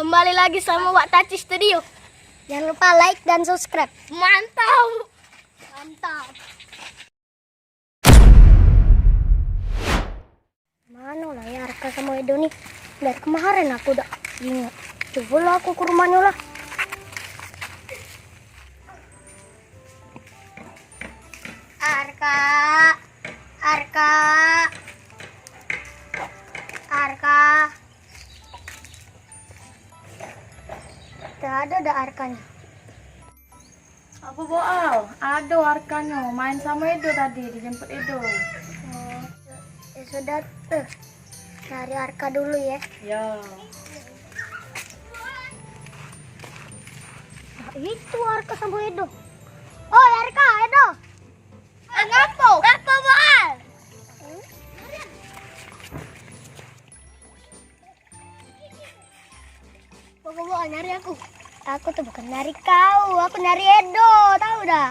Kembali lagi sama Wak Taci Studio. Jangan lupa like dan subscribe. Mantap. Mantap. Mana lah ya Arka sama Edo nih? Dari kemarin aku udah ingat. Coba lah aku ke rumahnya lah. Arka. Arka. Arka. Ada Arkanya. Apa Boal? Ada Arkanya. Main sama Edo tadi, dijemput Edo. Oh, ya sudah tuh. Cari Arka dulu ya. Ya. Nah, itu Arka sama Edo. Oh, Arka, Edo. Ngapa? Ngapa, Boal? Boal nyari aku. Aku tuh bukan nyari kau, aku nyari Edo, tahu dah.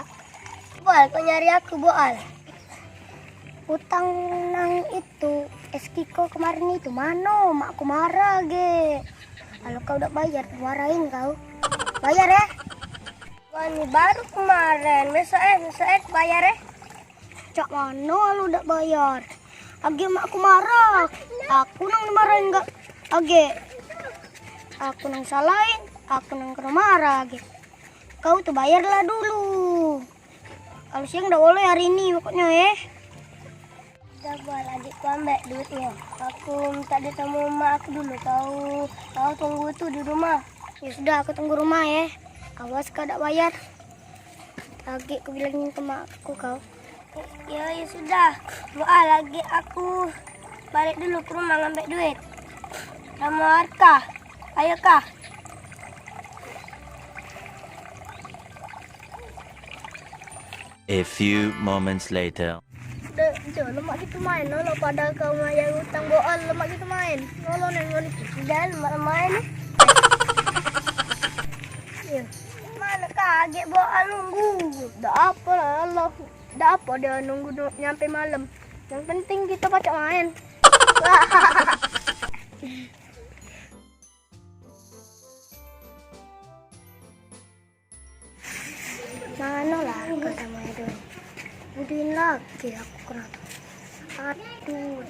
Boal, kau nyari aku, Boal. Utang nang itu, Eskiko kemarin itu mana? Makku marah, ge. Kalau kau udah bayar, marahin kau. Bayar ya? Ini baru kemarin. Besok bayar ya? Cak mana lu udah bayar? Age makku marah. Aku nang dimarahin enggak? Age. Aku nang salahin, aku nang kena marah age. Kau tuh bayarlah dulu. Kalau siang udah boleh hari ini pokoknya ya. Udah Boal, adikku ambil duitnya. Aku minta ditemu emak aku dulu. Kau tunggu tuh di rumah. Ya sudah, aku tunggu rumah ya. Awas kau tak bayar. Lagi aku bilangin ke makku kau. Ya sudah. Boal, lagi aku balik dulu ke rumah ngambil duit. Sama Arka. Ayo Kak. A few moments later. Jangan lemak kita main. Kalau pada kau yang utang Boal, lemak kita main. Kalau nengok itu sudah lemak main. Iya. Mana kaget Boal nunggu. Dah apa lah Allah. Dah apa dia nunggu nyampe malam. Yang penting kita pacak main. Mana lah Arka sama Edo. Budiin lagi aku kena. Aduh.